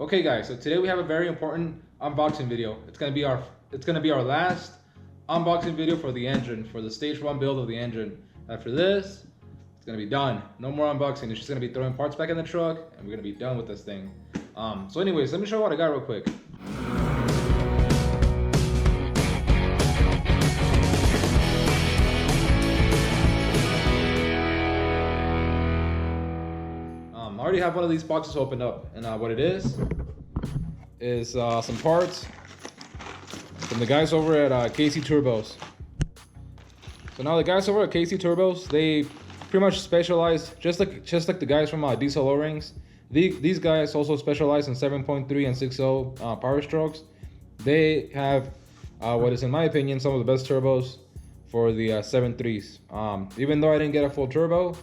Okay guys, so today we have a very important unboxing video. It's gonna be our last unboxing video for the engine, for the stage 1 build of the engine. After this, it's gonna be done. No more unboxing. It's just gonna be throwing parts back in the truck and we're gonna be done with this thing. So anyways, let me show you what I got real quick. I already have one of these boxes opened up, and what it is some parts from the guys over at KC Turbos. So now the guys over at KC Turbos, they pretty much specialize, just like the guys from Diesel O-Rings. These guys also specialize in 7.3 and 6.0 power strokes. They have what is, in my opinion, some of the best turbos for the 7.3s. Even though I didn't get a full turbo,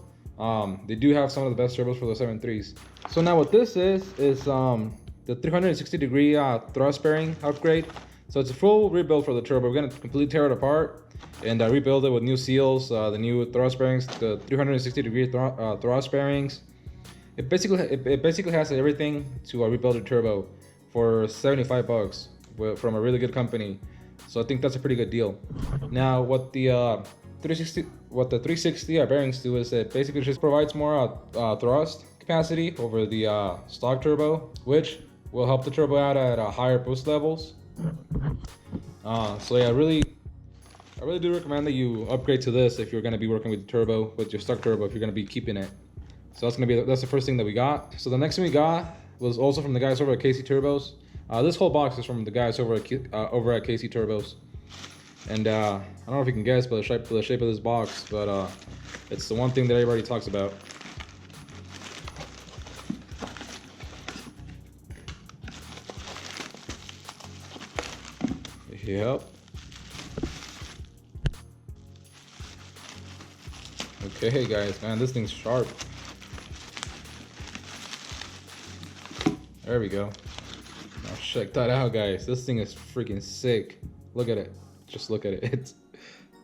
they do have some of the best turbos for the 7.3s. So now what this is the 360-degree thrust bearing upgrade. So it's a full rebuild for the turbo. We're gonna completely tear it apart and rebuild it with new seals, the new thrust bearings, the 360-degree thrust bearings. It basically has everything to rebuild a turbo for $75 from a really good company. So I think that's a pretty good deal. Now what the 360 bearings do is it basically just provides more thrust capacity over the stock turbo, which will help the turbo out at higher boost levels. So yeah, I really do recommend that you upgrade to this if you're going to be working with the turbo, with your stock turbo, if you're going to be keeping it. So that's the first thing that we got. So the next thing we got was also from the guys over at KC Turbos. This whole box is from the guys over at KC Turbos. And I don't know if you can guess by the shape of this box, but it's the one thing that everybody talks about. Yep. Okay, guys, man, this thing's sharp. There we go. Now check that out, guys. This thing is freaking sick. Look at it. Just look at it.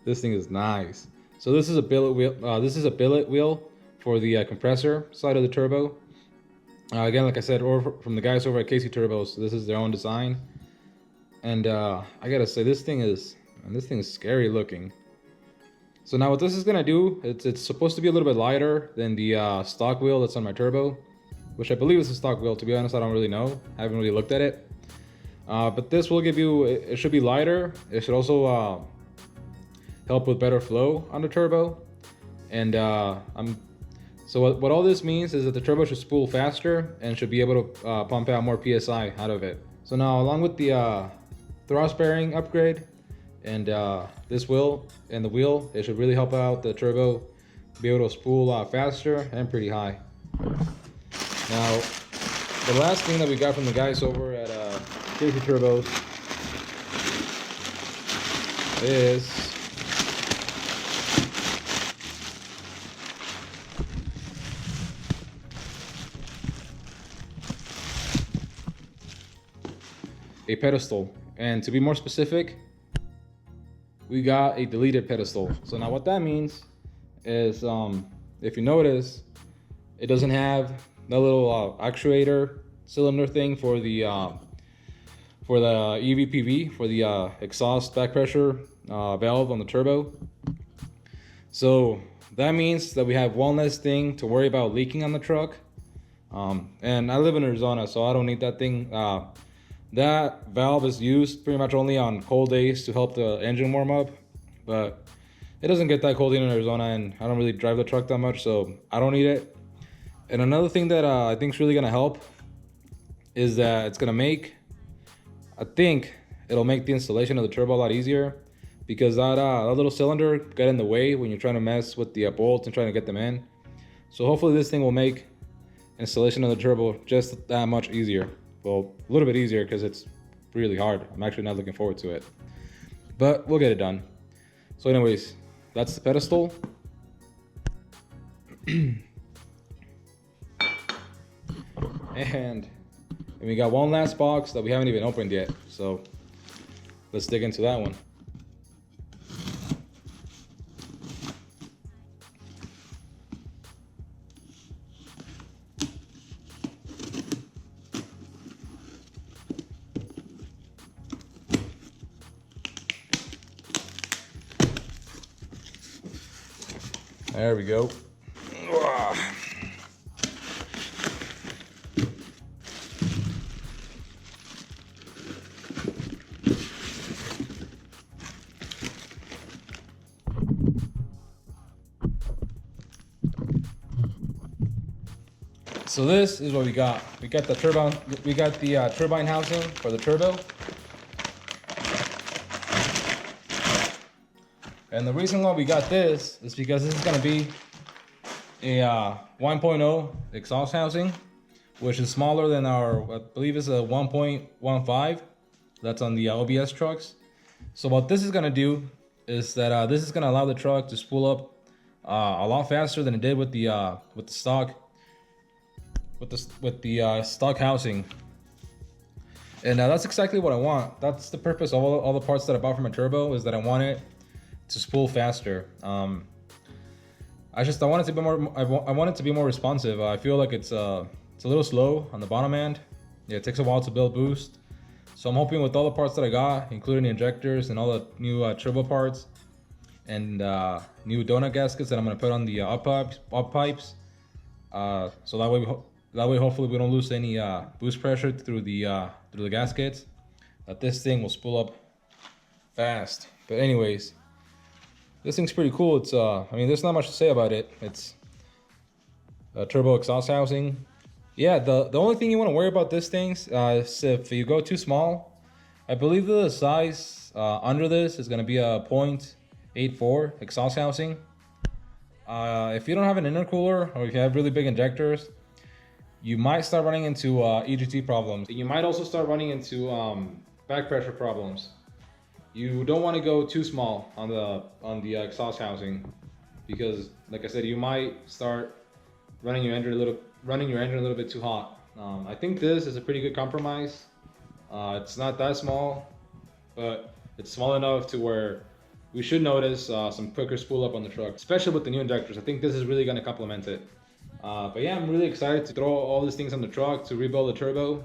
This thing is nice. So this is a billet wheel. This is a billet wheel for the compressor side of the turbo. Again, like I said, from the guys over at KC Turbos. This is their own design. And I gotta say, this thing is scary looking. So now what this is gonna do, it's supposed to be a little bit lighter than the stock wheel that's on my turbo, which I believe is a stock wheel. To be honest, I don't really know. I haven't really looked at it. But this will give you, it should be lighter. It should also help with better flow on the turbo. And so what all this means is that the turbo should spool faster and should be able to pump out more PSI out of it. So now, along with the thrust bearing upgrade and this wheel and the wheel, it should really help out the turbo be able to spool faster and pretty high. Now, the last thing that we got from the guys over at KC Turbos is a pedestal, and to be more specific, we got a deleted pedestal. So now what that means is, if you notice, it doesn't have that little actuator cylinder thing for the EVPV, for the exhaust back pressure valve on the turbo. So that means that we have one less thing to worry about leaking on the truck. And I live in Arizona, so I don't need that thing. That valve is used pretty much only on cold days to help the engine warm up, but it doesn't get that cold in Arizona, and I don't really drive the truck that much, so I don't need it. And another thing that I think is really gonna help is that it's gonna make, I think it'll make the installation of the turbo a lot easier, because that little cylinder got in the way when you're trying to mess with the bolts and trying to get them in. So hopefully this thing will make installation of the turbo just that much easier. Well, a little bit easier because it's really hard. I'm actually not looking forward to it, but we'll get it done. So anyways, that's the pedestal. And we got one last box that we haven't even opened yet. So let's dig into that one. There we go. So this is what we got. We got the turbine. We got the turbine housing for the turbo. And the reason why we got this is because this is going to be a 1.0 exhaust housing, which is smaller than our, I believe it's a 1.15 that's on the OBS trucks. So what this is going to do is that this is going to allow the truck to spool up a lot faster than it did with the stock stock housing. And that's exactly what I want. That's the purpose of all the parts that I bought from a turbo, is that I want it to spool faster. I want it to be more. I want it to be more responsive. I feel like it's a little slow on the bottom end. Yeah, it takes a while to build boost. So I'm hoping with all the parts that I got, including the injectors and all the new turbo parts and new donut gaskets that I'm gonna put on the up pipes, so that way hopefully we don't lose any boost pressure through the gaskets. That this thing will spool up fast. But anyways, this thing's pretty cool. It's I mean, there's not much to say about it. It's a turbo exhaust housing. Yeah, the only thing you want to worry about this thing is if you go too small. I believe the size under this is going to be a 0.84 exhaust housing. If you don't have an intercooler, or if you have really big injectors, you might start running into EGT problems. You might also start running into back pressure problems. You don't want to go too small on the exhaust housing, because, like I said, you might start running your engine a little bit too hot. I think this is a pretty good compromise. It's not that small, but it's small enough to where we should notice some quicker spool up on the truck, especially with the new injectors. I think this is really going to complement it. But yeah, I'm really excited to throw all these things on the truck to rebuild the turbo.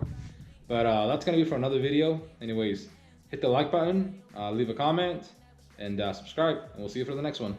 But that's going to be for another video. Anyways, hit the like button, leave a comment, and subscribe, and we'll see you for the next one.